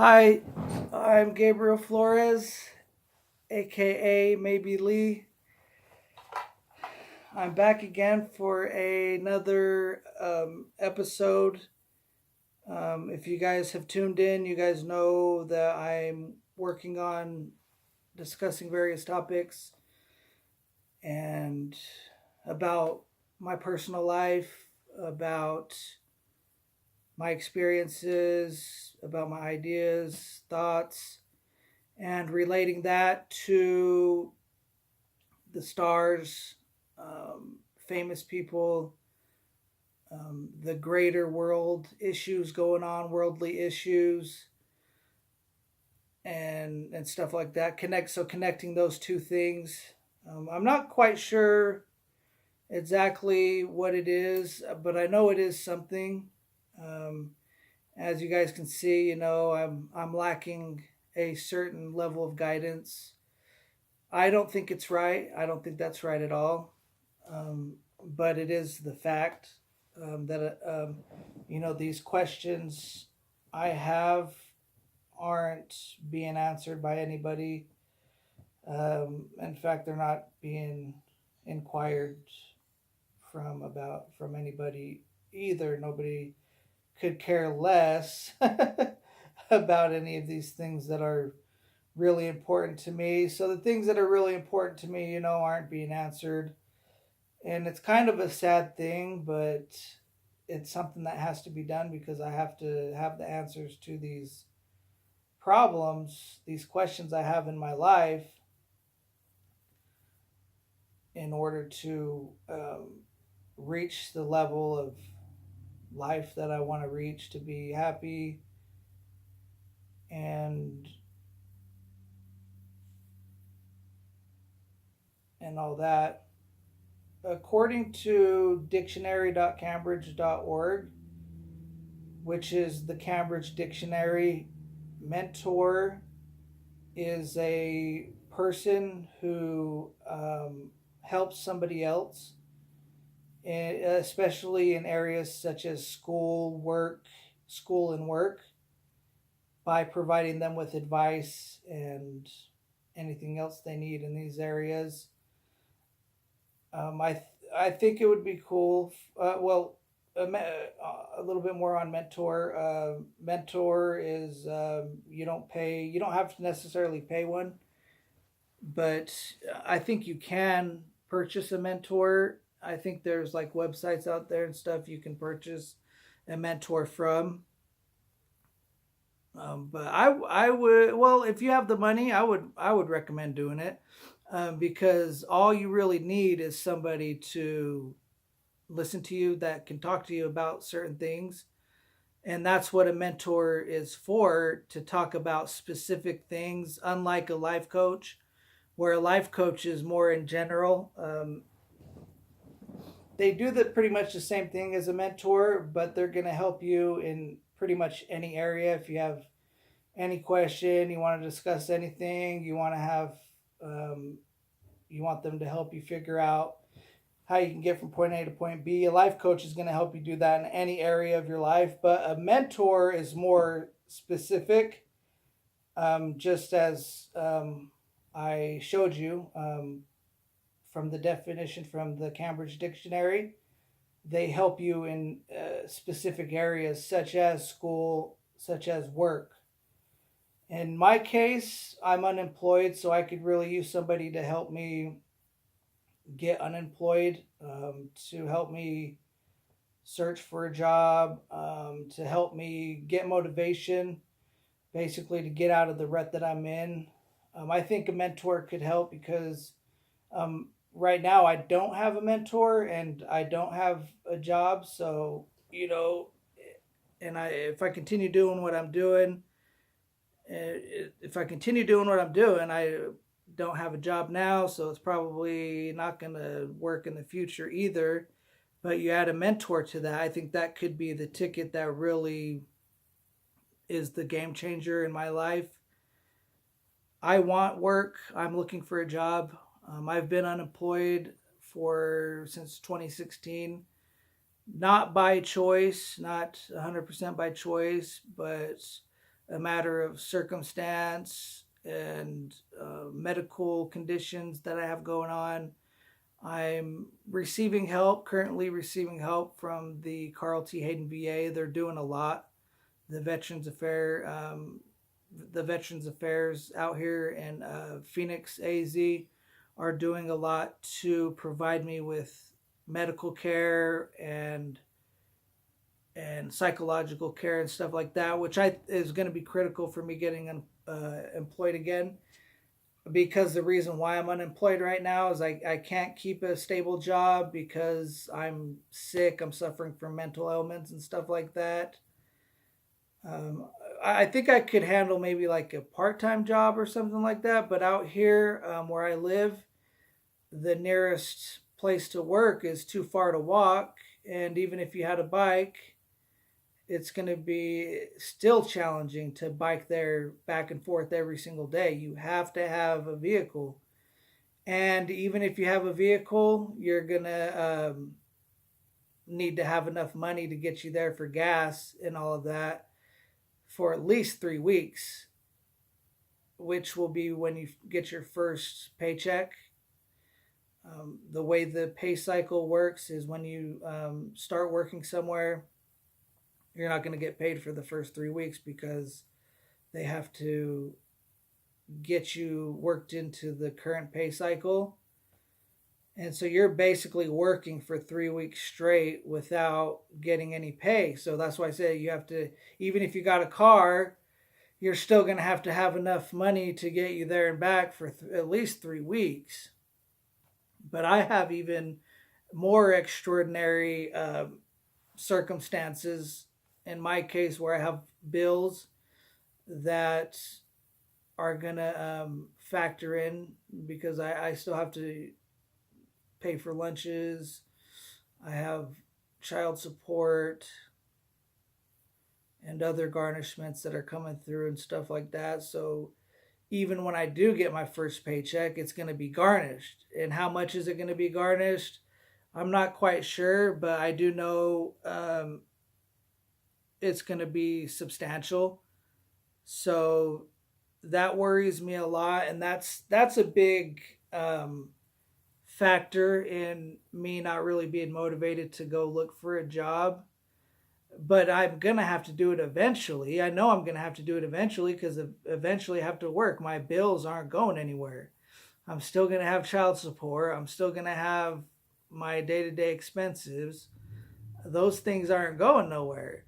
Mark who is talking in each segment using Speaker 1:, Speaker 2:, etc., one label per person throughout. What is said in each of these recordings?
Speaker 1: Hi, I'm Gabriel Flores, aka Maybe Lee. I'm back again for another episode. If you guys have tuned in, you guys know that I'm working on discussing various topics and about my personal life, about my experiences, about my ideas, thoughts, and relating that to the stars, famous people, the greater world issues going on, worldly issues, and stuff like that. Connecting those two things. I'm not quite sure exactly what it is, but I know it is something. Um, as you guys can see, I'm lacking a certain level of guidance. I don't think it's right. I don't think that's right at all. But it is the fact that these questions I have aren't being answered by anybody. In fact, they're not being inquired from anybody either. Nobody could care less about any of these things that are really important to me. So the things that are really important to me, aren't being answered. And it's kind of a sad thing, but it's something that has to be done because I have to have the answers to these problems, these questions I have in my life in order to reach the level of life that I want to reach to be happy and all that. According to dictionary.cambridge.org, which is the Cambridge Dictionary, mentor is a person who helps somebody else, especially in areas such as school and work, by providing them with advice and anything else they need in these areas. I think it would be cool. A little bit more on mentor. Mentor is you don't have to necessarily pay one, but I think you can purchase a mentor. I think there's like websites out there and stuff you can purchase a mentor from. But I would, well, if you have the money, I would recommend doing it, because all you really need is somebody to listen to you, that can talk to you about certain things. And that's what a mentor is for, to talk about specific things, unlike a life coach, where a life coach is more in general. They do pretty much the same thing as a mentor, but they're going to help you in pretty much any area. If you have any question, you want to discuss anything, um, you want them to help you figure out how you can get from point A to point B. A life coach is going to help you do that in any area of your life, but a mentor is more specific. Just as I showed you from the definition from the Cambridge Dictionary, they help you in specific areas such as school, such as work. In my case, I'm unemployed, so I could really use somebody to help me get unemployed, to help me search for a job, to help me get motivation, basically to get out of the rut that I'm in. I think a mentor could help because right now I don't have a mentor and I don't have a job. So, and if I continue doing what I'm doing, I don't have a job now, so it's probably not going to work in the future either. But you add a mentor to that, I think that could be the ticket that really is the game changer in my life. I want work. I'm looking for a job. I've been unemployed for since 2016, not by choice, not 100% by choice, but a matter of circumstance and medical conditions that I have going on. I'm receiving help, currently receiving help from the Carl T. Hayden VA. They're doing a lot. The the Veterans Affairs out here in Phoenix, AZ, are doing a lot to provide me with medical care and psychological care and stuff like that, which is going to be critical for me getting employed again. Because the reason why I'm unemployed right now is I can't keep a stable job because I'm sick. I'm suffering from mental ailments and stuff like that. Um, I think I could handle maybe like a part-time job or something like that. But out here where I live, the nearest place to work is too far to walk. And even if you had a bike, it's going to be still challenging to bike there back and forth every single day. You have to have a vehicle. And even if you have a vehicle, you're going to need to have enough money to get you there for gas and all of that for at least 3 weeks, which will be when you get your first paycheck. The way the pay cycle works is when you start working somewhere, you're not going to get paid for the first 3 weeks because they have to get you worked into the current pay cycle. And so you're basically working for 3 weeks straight without getting any pay. So that's why I say you have to, even if you got a car, you're still going to have enough money to get you there and back for at least 3 weeks. But I have even more extraordinary circumstances in my case where I have bills that are going to factor in because I still have to pay for lunches. I have child support and other garnishments that are coming through and stuff like that. So even when I do get my first paycheck, it's going to be garnished. And how much is it going to be garnished? I'm not quite sure, but I do know it's going to be substantial. So that worries me a lot, and that's a big factor in me not really being motivated to go look for a job. But I'm going to have to do it eventually. I know I'm going to have to do it eventually because eventually I have to work. My bills aren't going anywhere. I'm still going to have child support. I'm still going to have my day-to-day expenses. Those things aren't going nowhere.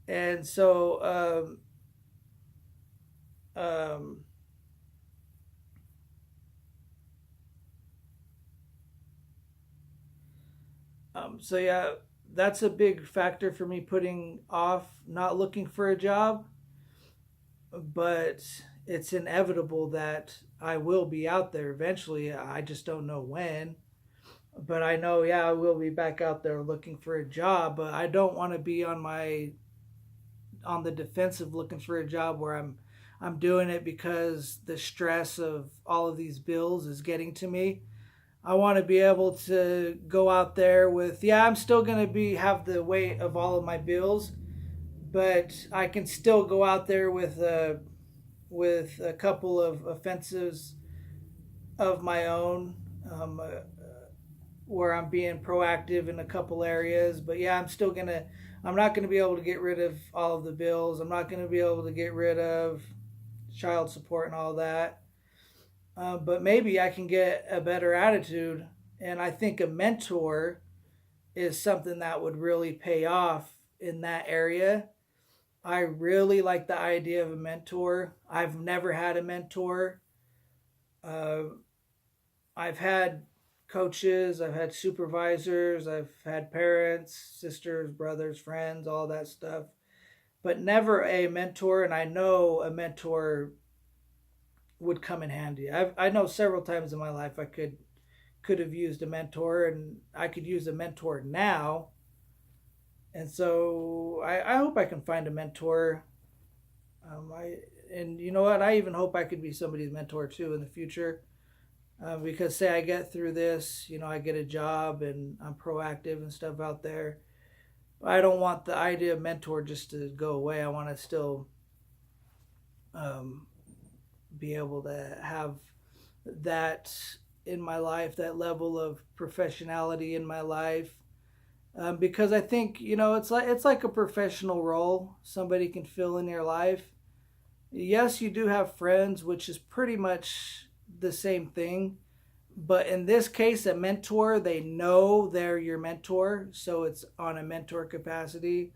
Speaker 1: And so so yeah, that's a big factor for me putting off not looking for a job. But it's inevitable that I will be out there eventually. I just don't know when. But I know, yeah, I will be back out there looking for a job. But I don't want to be on the defensive looking for a job where I'm doing it because the stress of all of these bills is getting to me. I want to be able to go out there with, yeah, I'm still going to have the weight of all of my bills, but I can still go out there with a couple of offensives of my own, where I'm being proactive in a couple areas. But yeah, I'm not gonna be able to get rid of all of the bills. I'm not gonna be able to get rid of child support and all that. But maybe I can get a better attitude, and I think a mentor is something that would really pay off in that area. I really like the idea of a mentor. I've never had a mentor. Uh, I've had coaches, I've had supervisors, I've had parents, sisters, brothers, friends, all that stuff, but never a mentor. And I know a mentor would come in handy. I know several times in my life I could have used a mentor, and I could use a mentor now. And so I hope I can find a mentor. And you know what? I even hope I could be somebody's mentor too in the future. Because say I get through this, I get a job and I'm proactive and stuff out there. I don't want the idea of mentor just to go away. I want to still um, be able to have that in my life, that level of professionality in my life. Because I think it's like a professional role somebody can fill in your life. Yes, you do have friends, which is pretty much the same thing. But in this case, a mentor, they know they're your mentor, so it's on a mentor capacity.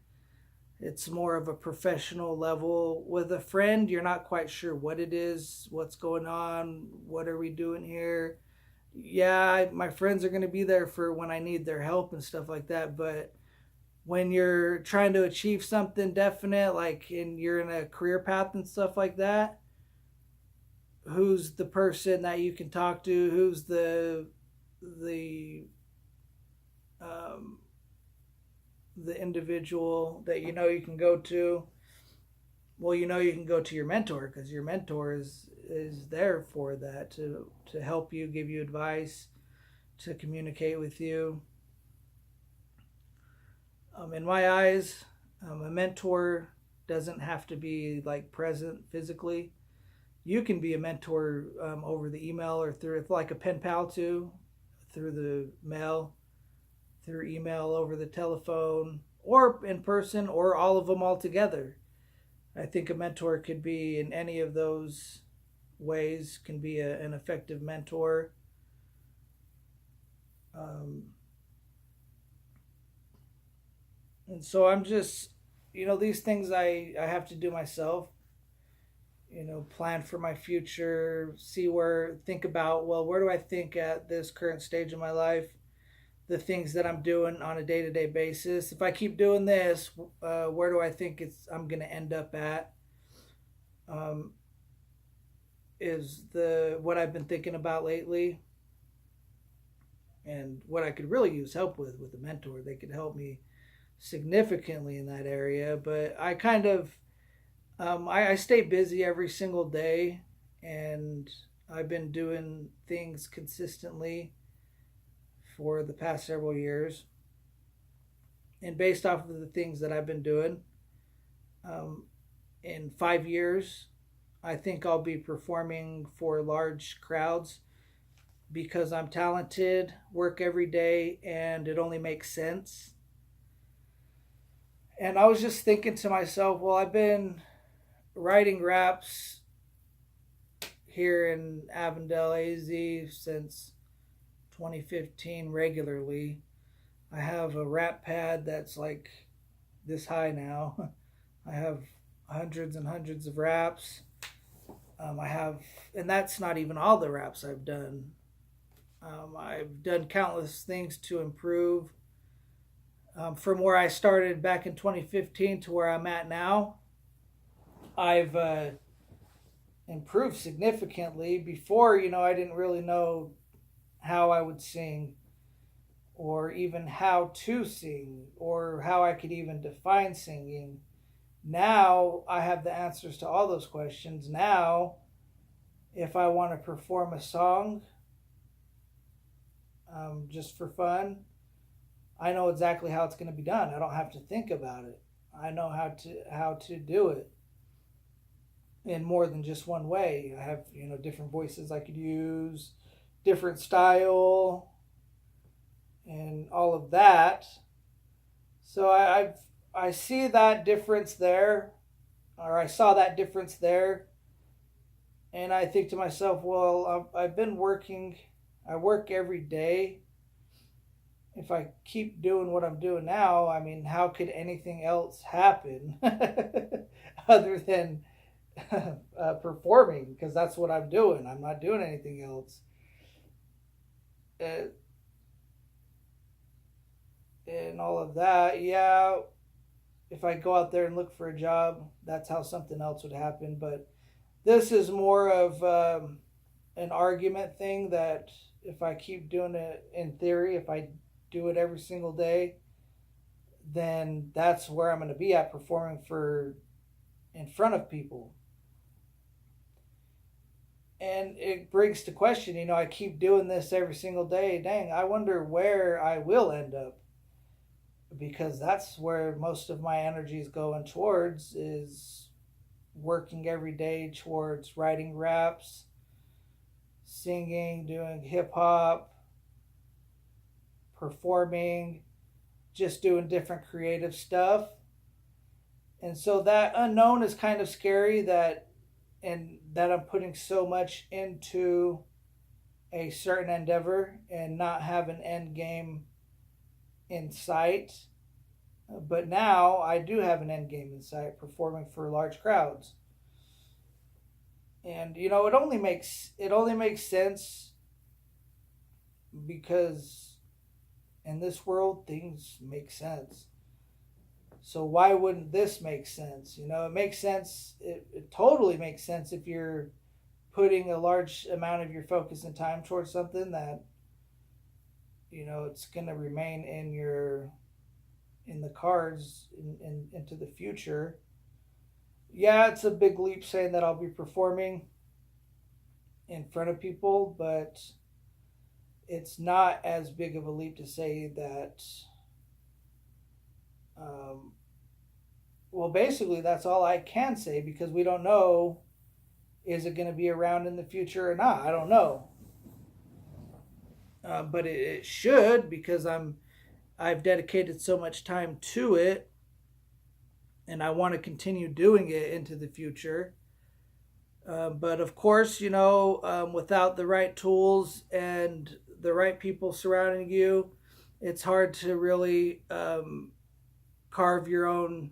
Speaker 1: It's more of a professional level. With a friend, you're not quite sure what it is, what's going on, what are we doing here. Yeah, my friends are going to be there for when I need their help and stuff like that. But when you're trying to achieve something definite, like you're in a career path and stuff like that, who's the person that you can talk to? Who's the um, the individual that you can go to? Well, you can go to your mentor, because your mentor is there for that, to help you, give you advice, to communicate with you. In my eyes, a mentor doesn't have to be like present physically. You can be a mentor over the email, or through like a pen pal too, through the mail, through email, over the telephone, or in person, or all of them all together. I think a mentor could be in any of those ways, can be an effective mentor. Um, and so I'm just, these things I have to do myself. Plan for my future, think about, well, where do I think at this current stage of my life, the things that I'm doing on a day to day basis. If I keep doing this, where do I think I'm going to end up at? Um, is what I've been thinking about lately, and what I could really use help with a mentor. They could help me significantly in that area. But I kind of I stay busy every single day, and I've been doing things consistently for the past several years. And based off of the things that I've been doing, um, in 5 years, I think I'll be performing for large crowds, because I'm talented, work every day, and it only makes sense. And I was just thinking to myself, well, I've been writing raps here in Avondale, AZ, since 2015 regularly. I have a rap pad that's like this high now. I have hundreds and hundreds of raps. And that's not even all the raps I've done. I've done countless things to improve. From where I started back in 2015 to where I'm at now, I've improved significantly. Before, I didn't really know how I would sing, or even how to sing, or how I could even define singing. Now I have the answers to all those questions. Now, if I want to perform a song just for fun, I know exactly how it's going to be done. I don't have to think about it. I know how to do it in more than just one way. I have different voices I could use, different style, and all of that. So I see that difference there, or I saw that difference there, and I think to myself, well, I've been working. I work every day. If I keep doing what I'm doing now, I mean, how could anything else happen other than performing? Because that's what I'm doing. I'm not doing anything else. Uh, and all of that, yeah. If I go out there and look for a job, that's how something else would happen. But this is more of an argument thing, that if I keep doing it in theory, if I do it every single day, then that's where I'm going to be at, performing for in front of people. And it brings to question, I keep doing this every single day. Dang, I wonder where I will end up, because that's where most of my energy is going towards, is working every day towards writing raps, singing, doing hip hop, performing, just doing different creative stuff. And so that unknown is kind of scary, that I'm putting so much into a certain endeavor and not have an end game in sight. But now I do have an end game in sight, performing for large crowds. And it only makes sense because in this world things make sense. So why wouldn't this make sense? It makes sense. It totally makes sense if you're putting a large amount of your focus and time towards something that it's going to remain in the cards into the future. Yeah, it's a big leap saying that I'll be performing in front of people, but it's not as big of a leap to say that. Um, well, basically, that's all I can say because we don't know, is it going to be around in the future or not? I don't know, but it should because I've dedicated so much time to it, and I want to continue doing it into the future. But of course, without the right tools and the right people surrounding you, it's hard to really carve your own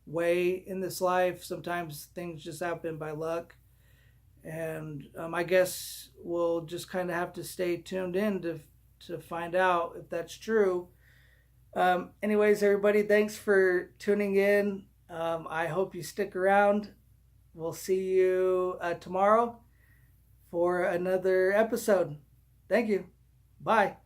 Speaker 1: way in this life. Sometimes things just happen by luck. And I guess we'll just kind of have to stay tuned in to find out if that's true. Anyways, everybody, thanks for tuning in. I hope you stick around. We'll see you tomorrow for another episode. Thank you. Bye.